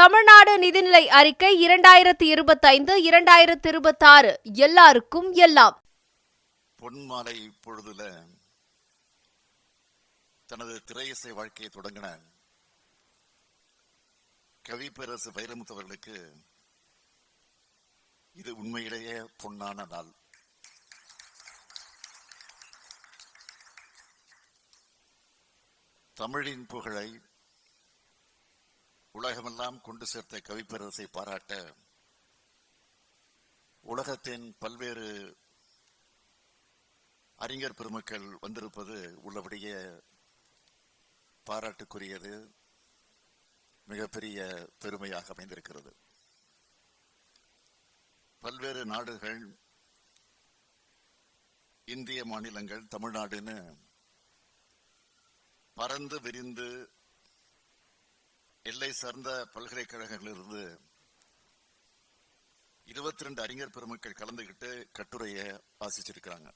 தமிழ்நாடு நிதிநிலை அறிக்கை 2025-2026 எல்லாருக்கும் எல்லாம். பொன்மாலை பொழுதுல தனது திரையிசை வாழ்க்கையை தொடங்கின கவிப்பேரரசு வைரமுத்து அவர்களுக்கு இது உண்மையிலேயே பொன்னான நாள். தமிழின் புகழை உலகமெல்லாம் கொண்டு சேர்த்த கவிப்பேரரசை பாராட்ட உலகத்தின் பல்வேறு அறிஞர் பெருமக்கள் வந்திருப்பது உள்ளபடியே பாராட்டுக்குரியது, மிகப்பெரிய பெருமையாக அமைந்திருக்கிறது. பல்வேறு நாடுகள், இந்திய மாநிலங்கள், தமிழ்நாடுன்னு பறந்து விரிந்து எல்லை சார்ந்த பல்கலைக்கழகங்களிலிருந்து 22 அறிஞர் பெருமக்கள் கலந்துகிட்டு கட்டுரையை வாசிச்சிருக்கிறாங்க.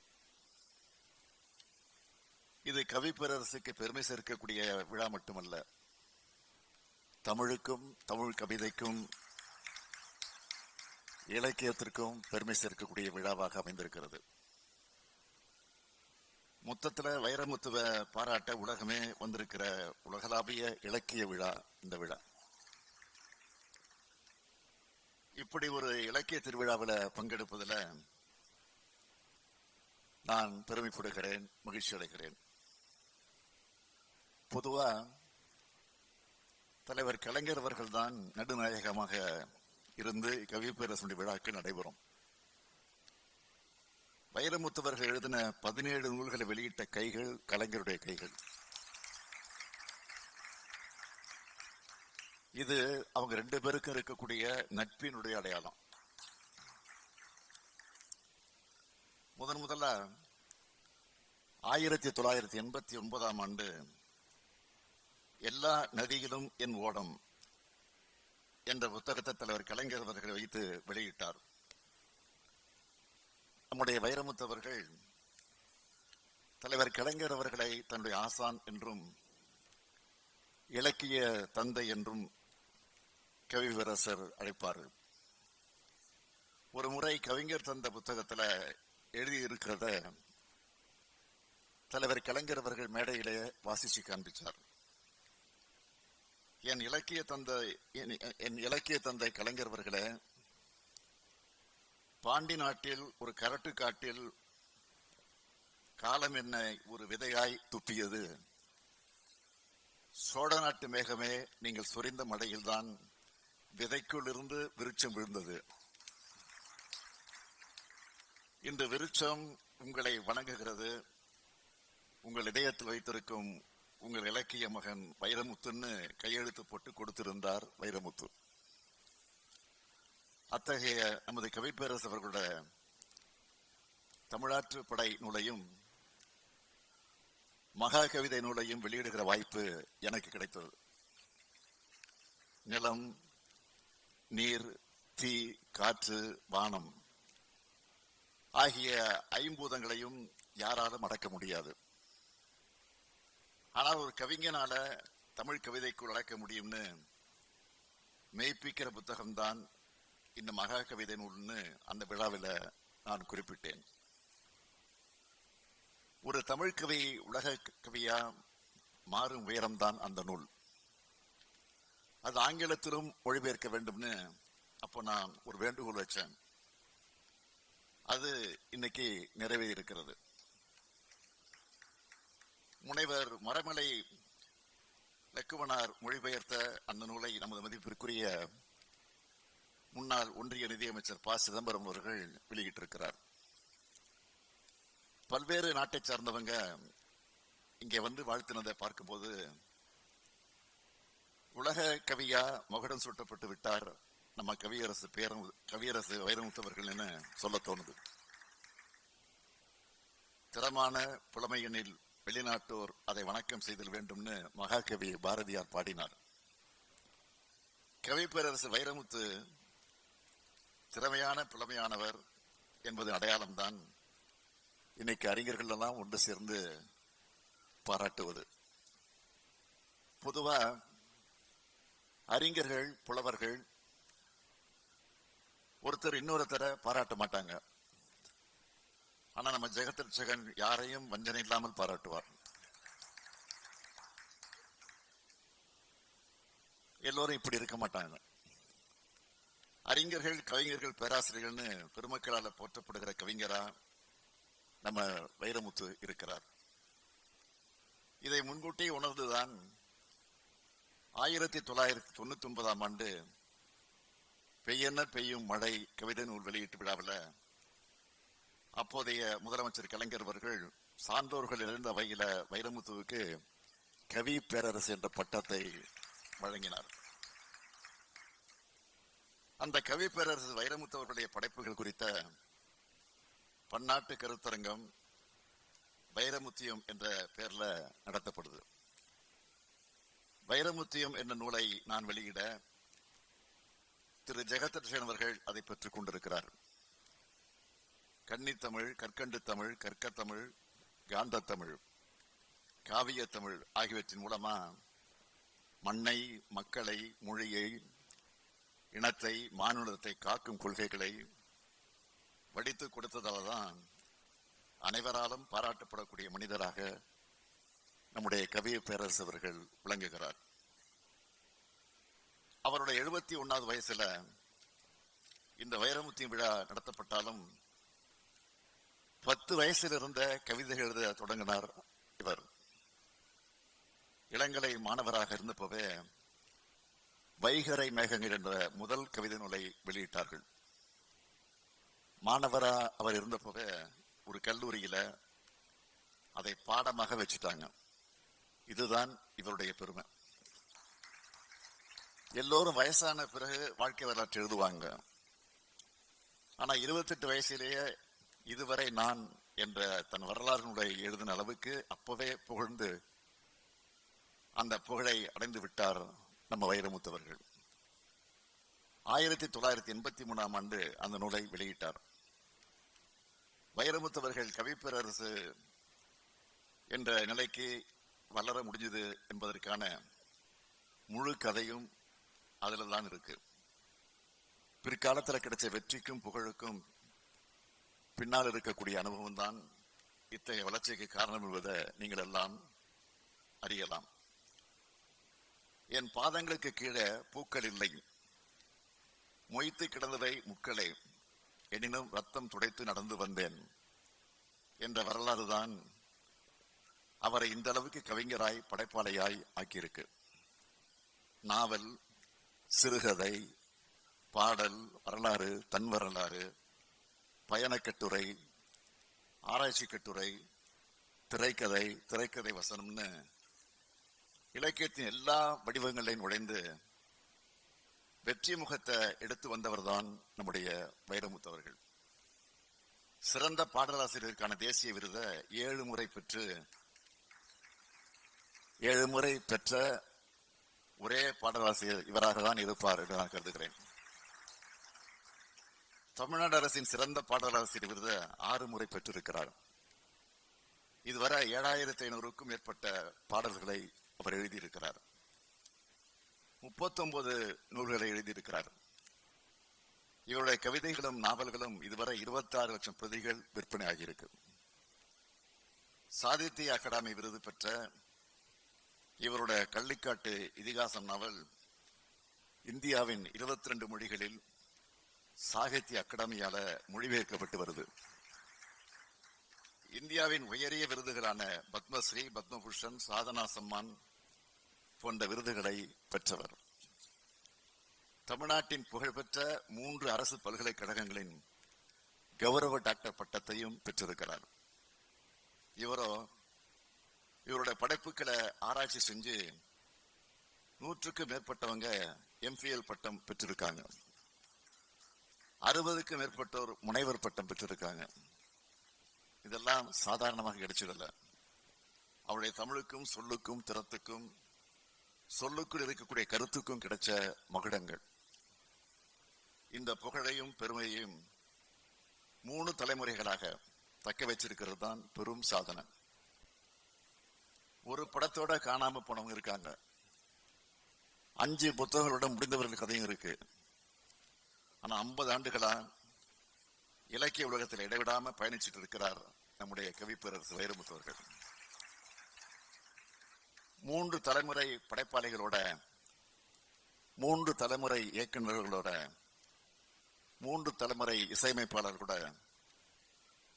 இது கவிப்பேரரசுக்கு பெருமை சேர்க்கக்கூடிய விழா மட்டுமல்ல, தமிழுக்கும், தமிழ் கவிதைக்கும், இலக்கியத்திற்கும் பெருமை சேர்க்கக்கூடிய விழாவாக அமைந்திருக்கிறது. மொத்தத்துல வைரமுத்துவ பாராட்ட உலகமே வந்திருக்கிற உலகளாவிய இலக்கிய விழா இந்த விழா. இப்படி ஒரு இலக்கிய திருவிழாவில் பங்கெடுப்பதில் நான் பெருமைப்படுகிறேன், மகிழ்ச்சி அடைகிறேன். பொதுவா தலைவர் கலைஞர் அவர்கள் தான் நடுநாயகமாக இருந்து கவிப்பேரரசுடைய விழாக்கள் நடைபெறும். வைரமுத்துவர்கள் எழுதின 17 நூல்களை வெளியிட்ட கைகள் கலைஞருடைய கைகள். இது அவங்க 2 பேருக்கும் இருக்கக்கூடிய நட்பினுடைய அடையாளம். முதல்ல 1989ஆம் ஆண்டு எல்லா நதியிலும் என் ஓடம் என்ற புத்தகத்தை தலைவர் கலைஞர் அவர்களை வைத்து வெளியிட்டார். நம்முடைய வைரமுத்து அவர்கள் தலைவர் கலைஞர் அவர்களை தன்னுடைய ஆசான் என்றும் இலக்கிய தந்தை என்றும் கவிப்பேரரசர் அழைப்பார். ஒரு முறை கவிஞர் தந்த புத்தகத்தில் எழுதியிருக்கிறத தலைவர் கலைஞர் அவர்கள் மேடையிலே வாசிச்சு காண்பிச்சார். என் இலக்கிய தந்தை கலைஞர் அவர்களே, பாண்டி நாட்டில் ஒரு கரட்டு காட்டில் காலம் என்னை ஒரு விதையாய் துப்பியது. சோழ நாட்டு மேகமே, நீங்கள் சொரிந்த மழையில்தான் விதைக்குள் இருந்து விருட்சம் விழுந்தது. இந்த விருட்சம் உங்களை வணங்குகிறது. உங்கள் இதயத்தில் வைத்திருக்கும் உங்கள் இலக்கிய மகன் வைரமுத்துன்னு கையெழுத்து போட்டு கொடுத்திருந்தார் வைரமுத்து. அத்தகைய நமது கவிப்பேரரசு அவர்களுடைய தமிழாற்று படை நூலையும் மகா கவிதை நூலையும் வெளியிடுகிற வாய்ப்பு எனக்கு கிடைத்தது. நிலம், நீர், தீ, காற்று, வானம் ஆகிய 5 பூதங்களையும் யாராலும் அடக்க முடியாது. ஆனால் ஒரு கவிஞனால தமிழ் கவிதைக்குள் அடக்க முடியும்னு மெய்ப்பிக்கிற புத்தகம்தான் இந்த மகா கவிதை நூல்னு அந்த விழாவில் நான் குறிப்பிட்டேன். ஒரு தமிழ் கவி உலக கவியா மாறும் உயரம்தான் அந்த நூல். அது ஆங்கிலத்திலும் மொழிபெயர்க்க வேண்டும்னு அப்போ நான் ஒரு வேண்டுகோள் வச்சேன். அது இன்னைக்கு நிறைவேறியிருக்கிறது. முனைவர் மரமலை லக்குவனார் மொழிபெயர்த்த அந்த நூலை நமது மதிப்பிற்குரிய முன்னாள் ஒன்றிய நிதியமைச்சர் ப. சிதம்பரம் அவர்கள் வெளியிட்டிருக்கிறார். பல்வேறு நாட்டை சார்ந்தவங்க இங்கே வந்து வாழ்த்தினதை பார்க்கும்போது உலக கவியா மகுடம் சூட்டப்பட்டு விட்டார் நம்ம கவியரசு வைரமுத்து அவர்கள் என சொல்ல தோணுது. திறமான புலமையெனில் வெளிநாட்டோர் அதை வணக்கம் செய்தல் வேண்டும்னு மகாகவி பாரதியார் பாடினார். கவிப்பேரரசு வைரமுத்து திறமையான புலமையானவர் என்பது அடையாளம்தான் இன்னைக்கு அறிஞர்கள் எல்லாம் ஒன்று சேர்ந்து பாராட்டுவது. பொதுவா அறிஞர்கள், புலவர்கள் ஒருத்தர் இன்னொருத்தரை பாராட்ட மாட்டாங்க. ஆனா நம்ம ஜெகத்ரட்சகன் யாரையும் வஞ்சனை இல்லாமல் பாராட்டுவார். எல்லோரும் இப்படி இருக்க மாட்டாங்க. அறிஞர்கள், கவிஞர்கள், பேராசிரியர்கள்னு பெருமக்களால போற்றப்படுகிற கவிஞரா நம்ம வைரமுத்து இருக்கிறார். இதை முன்கூட்டி உணர்ந்துதான் 1999 பெய்யென்ன பெய்யும் மழை கவிதை நூல் வெளியீட்டு விழாவில் அப்போதைய முதலமைச்சர் கலைஞர் அவர்கள் சான்றோர்கள் இருந்த வகையில வைரமுத்துவுக்கு கவி பேரரசு என்ற பட்டத்தை வழங்கினார். அந்த கவி பேரரசு வைரமுத்து அவர்களுடைய படைப்புகள் குறித்த பன்னாட்டு கருத்தரங்கம் வைரமுத்தியம் என்ற பெயர்ல நடத்தப்படுது. வைரமுத்தியம் என்ற நூலை நான் வெளியிட திரு ஜெகத்ரட்சகன் அவர்கள் அதை பெற்றுக் கொண்டிருக்கிறார். கன்னித்தமிழ், கற்கண்டு தமிழ், கற்கத்தமிழ், காந்த தமிழ், காவிய தமிழ் ஆகியவற்றின் மூலமா மண்ணை, மக்களை, மொழியை, இனத்தை, மானுடத்தை காக்கும் கொள்கைகளை வடித்து கொடுத்ததால்தான் அனைவராலும் பாராட்டப்படக்கூடிய மனிதராக நம்முடைய கவிய பேரரசு அவர்கள் விளங்குகிறார். அவருடைய 71வது வயசுல இந்த வைரமுத்தி விழா நடத்தப்பட்டாலும் 10 வயசில் இருந்த கவிதைகள் எழுத தொடங்கினார் இவர். இளங்கலை மாணவராக இருந்தப்பவே வைகரை மேகங்கள் என்ற முதல் கவிதை நூலை வெளியிட்டார்கள். மாணவரா அவர் இருந்தப்பவே ஒரு கல்லூரியில அதை பாடமாக வச்சுட்டாங்க. இதுதான் இவருடைய பெருமை. எல்லோரும் வயசான பிறகு வாழ்க்கை வரலாற்று எழுதுவாங்க. ஆனா 28 வயசிலேயே இதுவரை நான் என்ற தன் வரலாறு நூலை எழுதின அளவுக்கு அப்பவே புகழ்ந்து அந்த புகழை அடைந்து விட்டார் நம்ம வைரமுத்து அவர்கள். 1983 அந்த நூலை வெளியிட்டார். வைரமுத்து அவர்கள் கவிப்பேரரசு என்ற நிலைக்கு வளர முடிஞ்சது என்பதற்கான முழு கதையும் அதுல தான் இருக்கு. பிற்காலத்தில் கிடைச்ச வெற்றிக்கும் புகழுக்கும் பின்னால் இருக்கக்கூடிய அனுபவம் தான் இத்தகைய வளர்ச்சிக்கு காரணம் என்பதை நீங்கள் எல்லாம் அறியலாம். என் பாதங்களுக்கு கீழே பூக்கள் இல்லை, மொய்த்து கிடந்தவை முக்களே, எனினும் ரத்தம் துடைத்து நடந்து வந்தேன் என்ற வரலாறு தான் அவரை இந்த அளவுக்கு கவிஞராய், படைப்பாளையாய் ஆக்கியிருக்கு. நாவல், சிறுகதை, பாடல், வரலாறு, தன் வரலாறு, பயணக்கட்டுரை, ஆராய்ச்சி கட்டுரை, திரைக்கதை, திரைக்கதை வசனம்னு இலக்கியத்தின் எல்லா வடிவங்களையும் நுழைந்து வெற்றி முகத்தை எடுத்து வந்தவர் தான் நம்முடைய வைரமுத்து அவர்கள். சிறந்த பாடலாசிரியருக்கான தேசிய விருதை 7 முறை பெற்று 7 முறை பெற்ற ஒரே பாடலாசிரியர் இவராக தான் இருப்பார் என்று நான் கருதுகிறேன். தமிழ்நாடு அரசின் சிறந்த பாடலாசிரியர் விருதை 6 முறை பெற்றிருக்கிறார். இதுவரை 7500க்கும் மேற்பட்ட பாடல்களை அவர் எழுதியிருக்கிறார். 39 நூல்களை எழுதியிருக்கிறார். இவருடைய கவிதைகளும் நாவல்களும் இதுவரை 26 லட்சம் பிரதிகள் விற்பனை ஆகியிருக்கு. சாகித்ய அகாடமி விருது பெற்ற இவருடைய கள்ளிக்காட்டு இதிகாசம் நாவல் இந்தியாவின் 22 மொழிகளில் சாகித்ய அகாடமியால மொழிபெயர்க்கப்பட்டு வருது. இந்தியாவின் உயரிய விருதுகளான பத்மஸ்ரீ, பத்மபூஷன், சாதனா சம்மான் போன்ற விருதுகளை பெற்றவர். தமிழ்நாட்டின் புகழ்பெற்ற 3 அரசு பல்கலைக்கழகங்களின் கௌரவ டாக்டர் பட்டத்தையும் பெற்றிருக்கிறார். இவருடைய படைப்புகளை ஆராய்ச்சி செஞ்சு 100க்கும் மேற்பட்டவங்க எம்பிஎல் பட்டம் பெற்றிருக்காங்க. 60க்கும் மேற்பட்டோர் முனைவர் பட்டம் பெற்றிருக்காங்க. இதெல்லாம் சாதாரணமாக கிடைச்சதில்ல. அவருடைய தமிழுக்கும், சொல்லுக்கும், திறத்துக்கும், சொல்லுக்குள் இருக்கக்கூடிய கருத்துக்கும் கிடைச்ச மகுடங்கள். இந்த புகழையும் பெருமையையும் 3 தலைமுறைகளாக தக்க வச்சிருக்கிறது தான் பெரும் சாதனை. ஒரு படத்தோட காணாம போனவங்க இருக்காங்க. 5 புத்தகங்களோட முடிந்தவர்கள் கதையும் இருக்கு. ஆனா 50 ஆண்டுகளா இலக்கிய உலகத்தில் இடைவிடாம பயணிச்சுட்டு இருக்கிறார் நம்முடைய கவிப்பேரரசு வைரமுத்து அவர்கள். 3 தலைமுறை படைப்பாளிகளோட, 3 தலைமுறை இயக்குநர்களோட, 3 தலைமுறை இசையமைப்பாளர்களோட,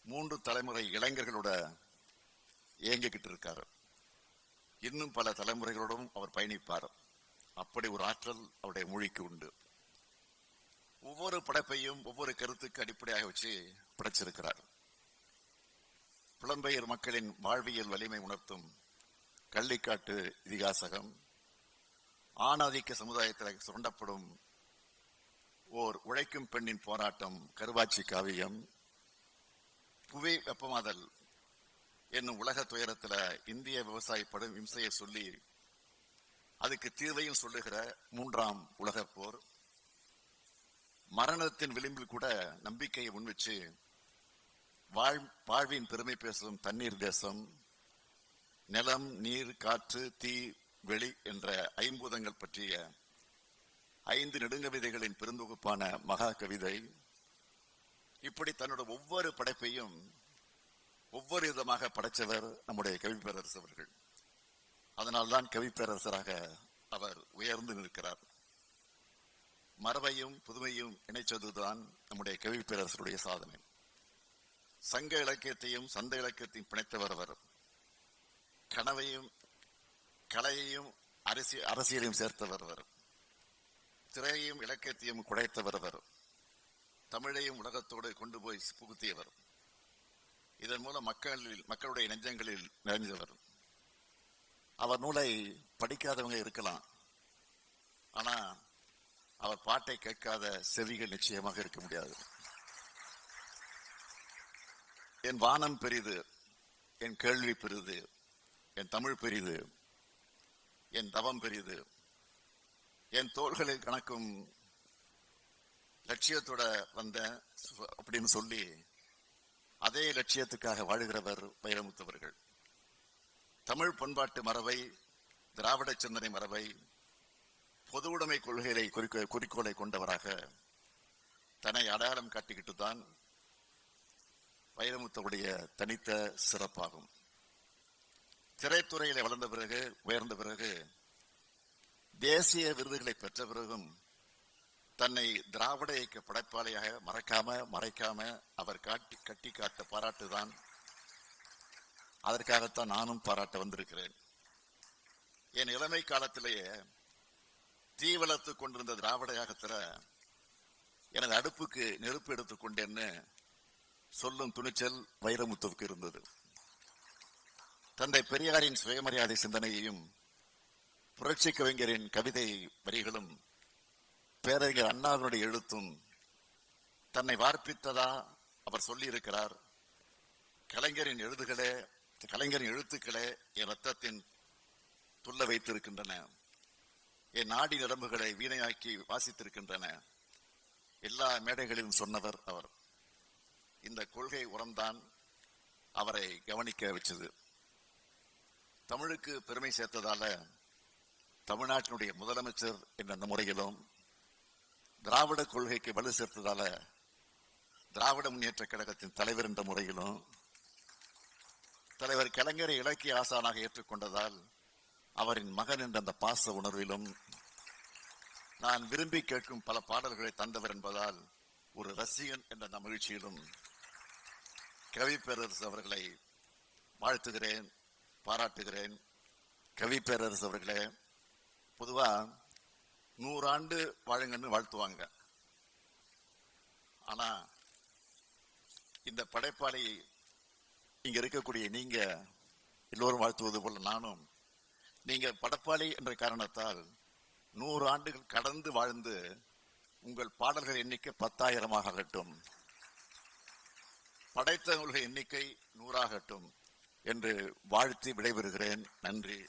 3 தலைமுறை இளைஞர்களோட இயங்கிக்கிட்டு இருக்காரு. இன்னும் பல தலைமுறைகளோடும் அவர் பயணிப்பார். அப்படி ஒரு ஆற்றல் அவருடைய மொழிக்கு உண்டு. ஒவ்வொரு படைப்பையும் ஒவ்வொரு கருத்துக்கு அடிப்படையாக வச்சு படைச்சிருக்கிறார். புலம்பெயர் மக்களின் வாழ்வியல் வலிமை உணர்த்தும் கள்ளிக்காட்டு இதிகாசகம், ஆணாதிக்க சமுதாயத்தில் சுரண்டப்படும் ஓர் உழைக்கும் பெண்ணின் போராட்டம் கருவாச்சி காவியம், புவி வெப்பமாதல் என்னும் உலக துயரத்துல இந்திய விவசாயி படும் இம்சையை சொல்லி அதுக்கு தீர்வையும் சொல்லுகிற 3ஆம் உலகப் போர், மரணத்தின் விளிம்பில் கூட நம்பிக்கையை முன்வச்சு வாழ்வின் பெருமை பேசும் தண்ணீர் தேசம், நிலம், நீர், காற்று, தீ, வெளி என்ற 5 பூதங்கள் பற்றிய 5 நெடுங்கவிதைகளின் பெருந்தொகுப்பான மகா கவிதை. இப்படி தன்னோட ஒவ்வொரு படைப்பையும் ஒவ்வொரு விதமாக படைச்சவர் நம்முடைய கவிப்பேரரசு அவர்கள். அதனால்தான் கவிப்பேரரசராக அவர் உயர்ந்து நிற்கிறார். மரபையும் புதுமையும் இணைச்சதுதான் நம்முடைய கவிப்பேரரசருடைய சாதனை. சங்க இலக்கியத்தையும் சந்த இலக்கியத்தையும் பிணைத்தவர் அவர். கனவையும் கலையையும் அரசியலையும் சேர்த்தவர் அவர். திரையையும் இலக்கியத்தையும் குடைத்தவர் அவர். தமிழையும் உலகத்தோடு கொண்டு போய் புகுத்தியவர். இதன் மூலம் மக்களுடைய நெஞ்சங்களில் நிறைந்தவர். அவர் நூலை படிக்காதவங்க இருக்கலாம், ஆனா அவர் பாட்டை கேட்காத செவிகள் நிச்சயமாக இருக்க முடியாது. என் வானம் பெரிது, என் கேள்வி பெரிது, என் தமிழ் பெரிது, என் தவம் பெரிது, என் தோள்களில் கணக்கும் லட்சியத்தோட வந்த அப்படின்னு சொல்லி அதே லட்சியத்துக்காக வாழுகிறவர் வைரமுத்தவர்கள். தமிழ் பண்பாட்டு மரபை, திராவிட சிந்தனை மரபை, பொது உடைமை கொள்கைகளை குறிக்கோளை கொண்டவராக தன்னை அடையாளம் காட்டிக்கிட்டு தான் வைரமுத்தவுடைய தனித்த சிறப்பாகும். திரைத்துறையில வளர்ந்த பிறகு, உயர்ந்த பிறகு, தேசிய விருதுகளை பெற்ற பிறகும் தன்னை திராவிட இயக்க படைப்பாளியாக மறைக்காம அவர் கட்டி காட்ட பாராட்டுதான். அதற்காகத்தான் நானும் பாராட்ட வந்திருக்கிறேன். என் இளமை காலத்திலேயே தீ வளர்த்து கொண்டிருந்த திராவிட இயக்கத்துல எனது அடுப்புக்கு நெருப்பு எடுத்துக் கொண்டேன்னு சொல்லும் துணிச்சல் வைரமுத்துவுக்கு இருந்தது. தந்தை பெரியாரின் சுயமரியாதை சிந்தனையையும் புரட்சி கவிஞரின் கவிதை வரிகளும் பேரறிஞர் அண்ணாவினுடைய எழுத்தும் தன்னை வார்ப்பித்ததா அவர் சொல்லி இருக்கிறார். கலைஞரின் எழுத்துக்களே என் ரத்தத்தின் துள்ள வைத்திருக்கின்றன, என் நாடி நரம்புகளை வீணையாக்கி வாசித்திருக்கின்றன. எல்லா மேடைகளிலும் சொன்னவர் அவர். இந்த கொள்கை உரம்தான் அவரை கவனிக்க வச்சது. தமிழுக்கு பெருமை சேர்த்ததால தமிழ்நாட்டினுடைய முதலமைச்சர் என்ற முறையிலும், திராவிட கொள்கைக்கு வலு சேர்த்ததால திராவிட முன்னேற்ற கழகத்தின் தலைவர் என்ற முறையிலும், தலைவர் கலைஞரை இலக்கிய ஆசானாக ஏற்றுக்கொண்டதால் அவரின் மகன் என்ற அந்த பாச உணர்விலும், நான் விரும்பி கேட்கும் பல பாடல்களை தந்தவர் என்பதால் ஒரு ரசிகன் என்ற அந்த மகிழ்ச்சியிலும் கவிப்பேரரசு அவர்களை வாழ்த்துகிறேன், பாராட்டுகிறேன். கவிப்பேரரசு அவர்களே, பொதுவா 100 ஆண்டு வாழுங்கன்னு வாழ்த்துவாங்க. ஆனா இந்த படைப்பாளி இங்க இருக்கக்கூடிய நீங்க எல்லோரும் வாழ்த்துவது போல நானும், நீங்க படைப்பாளி என்ற காரணத்தால் 100 ஆண்டுகள் கடந்து வாழ்ந்து உங்கள் பாடல்கள் எண்ணிக்கை 10,000 ஆகட்டும், படைத்த நூல்கள் எண்ணிக்கை 100 ஆகட்டும் என்று வாழ்த்தி விடைபெறுகிறேன். நன்றி.